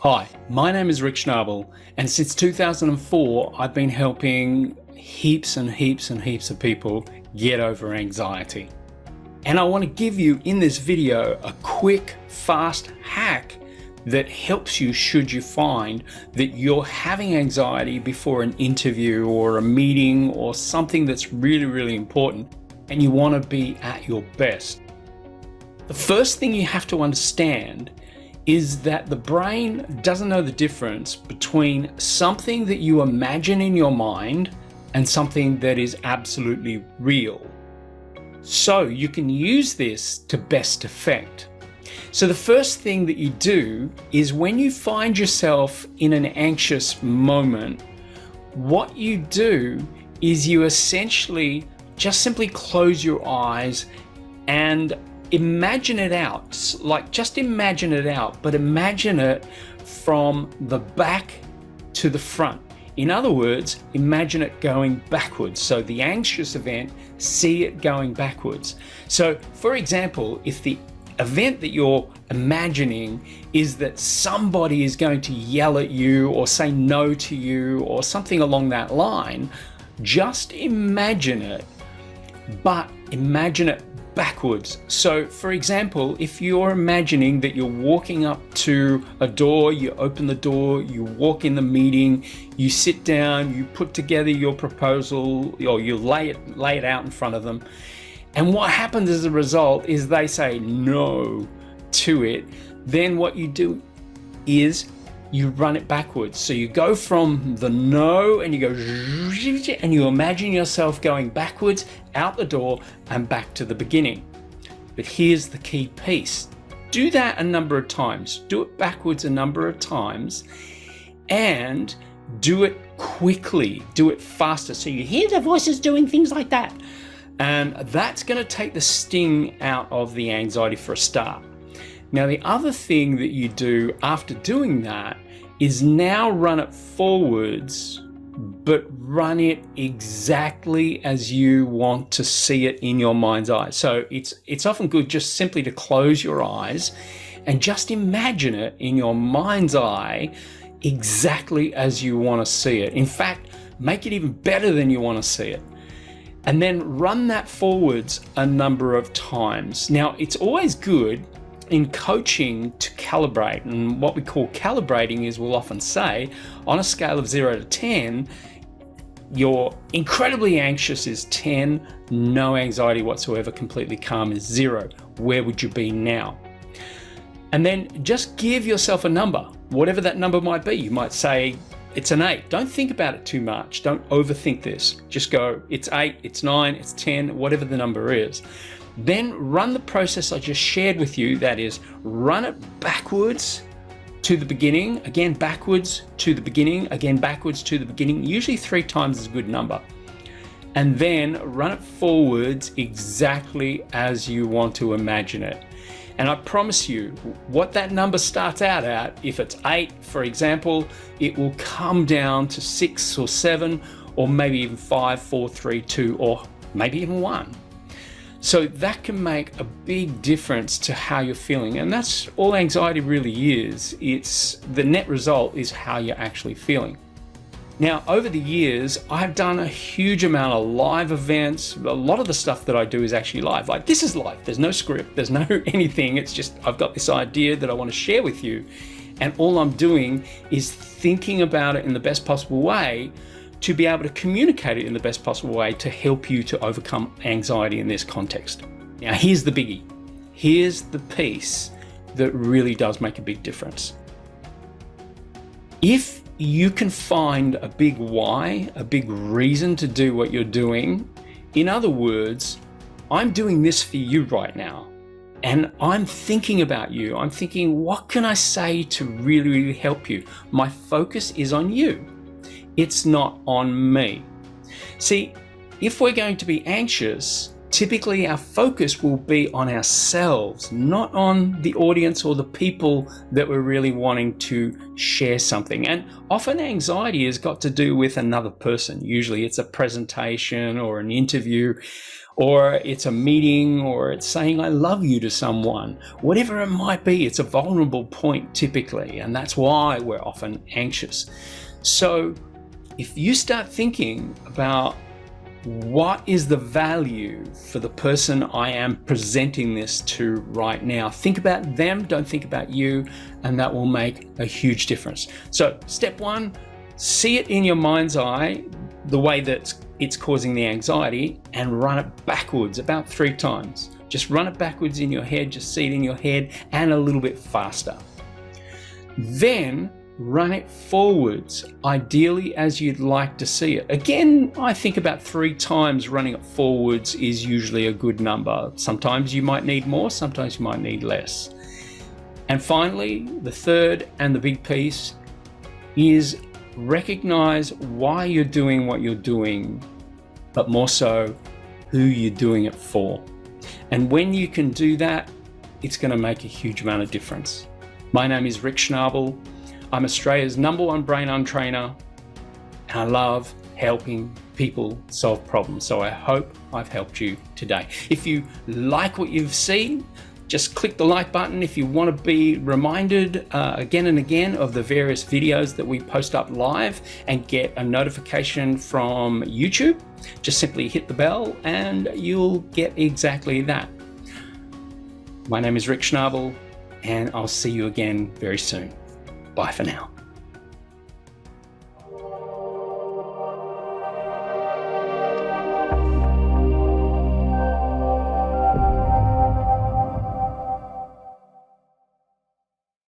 Hi, my name is Rick Schnabel, and since 2004, I've been helping heaps and heaps and heaps of people get over anxiety. And I want to give you in this video a quick, fast hack that helps you should you find that you're having anxiety before an interview or a meeting or something that's really, really important and you want to be at your best. The first thing you have to understand is that the brain doesn't know the difference between something that you imagine in your mind and something that is absolutely real. So you can use this to best effect. So the first thing that you do is when you find yourself in an anxious moment, what you do is you essentially just simply close your eyes and imagine it out. Just imagine it out, but imagine it from the back to the front. In other words, imagine it going backwards. So the anxious event, see it going backwards. So for example, if the event that you're imagining is that somebody is going to yell at you or say no to you or something along that line, just imagine it, but imagine it backwards. So for example, if you're imagining that you're walking up to a door, you open the door, you walk in the meeting, you sit down, you put together your proposal, or you lay it out in front of them. And what happens as a result is they say no to it. Then what you do is you run it backwards. So you go from the no and you go and you imagine yourself going backwards out the door and back to the beginning. But here's the key piece. Do that a number of times. Do it backwards a number of times and do it quickly. Do it faster. So you hear the voices doing things like that. And that's going to take the sting out of the anxiety for a start. Now, the other thing that you do after doing that is now run it forwards, but run it exactly as you want to see it in your mind's eye. So it's often good just simply to close your eyes and just imagine it in your mind's eye exactly as you want to see it. In fact, make it even better than you want to see it. And then run that forwards a number of times. Now, it's always good in coaching to calibrate, and what we call calibrating is we'll often say on a scale of 0 to 10, you're incredibly anxious is 10, no anxiety whatsoever, completely calm is 0. Where would you be now? And then just give yourself a number, whatever that number might be. You might say it's an 8. Don't think about it too much. Don't overthink this. Just go, it's 8, it's 9, it's 10, whatever the number is. Then run the process I just shared with you. That is, run it backwards to the beginning, again backwards to the beginning, again backwards to the beginning. Usually 3 times is a good number. And then run it forwards exactly as you want to imagine it. And I promise you, what that number starts out at, if it's 8, for example, it will come down to 6 or 7, or maybe even 5, 4, 3, 2, or maybe even 1. So that can make a big difference to how you're feeling. And that's all anxiety really is. It's the net result is how you're actually feeling. Now, over the years, I've done a huge amount of live events. A lot of the stuff that I do is actually live. Like, this is live. There's no script. There's no anything. It's just, I've got this idea that I want to share with you. And all I'm doing is thinking about it in the best possible way to be able to communicate it in the best possible way to help you to overcome anxiety in this context. Now, here's the biggie. Here's the piece that really does make a big difference. If you can find a big why, a big reason to do what you're doing, in other words, I'm doing this for you right now, and I'm thinking about you. I'm thinking, what can I say to really, really help you? My focus is on you. It's not on me. See, if we're going to be anxious, typically our focus will be on ourselves, not on the audience or the people that we're really wanting to share something. And often anxiety has got to do with another person. Usually it's a presentation or an interview, or it's a meeting, or it's saying I love you to someone. Whatever it might be, it's a vulnerable point typically, and that's why we're often anxious. So if you start thinking about what is the value for the person I am presenting this to right now, think about them, don't think about you, and that will make a huge difference. So step one, see it in your mind's eye, the way that it's causing the anxiety, and run it backwards about 3 times. Just run it backwards in your head, just see it in your head, and a little bit faster. Then run it forwards, ideally as you'd like to see it. Again, I think about 3 times running it forwards is usually a good number. Sometimes you might need more, sometimes you might need less. And finally, the third and the big piece is recognize why you're doing what you're doing, but more so who you're doing it for. And when you can do that, it's going to make a huge amount of difference. My name is Rick Schnabel. I'm Australia's #1 brain untrainer, and I love helping people solve problems. So I hope I've helped you today. If you like what you've seen, just click the like button. If you want to be reminded again and again of the various videos that we post up live and get a notification from YouTube, just simply hit the bell and you'll get exactly that. My name is Rick Schnabel, and I'll see you again very soon. Bye for now.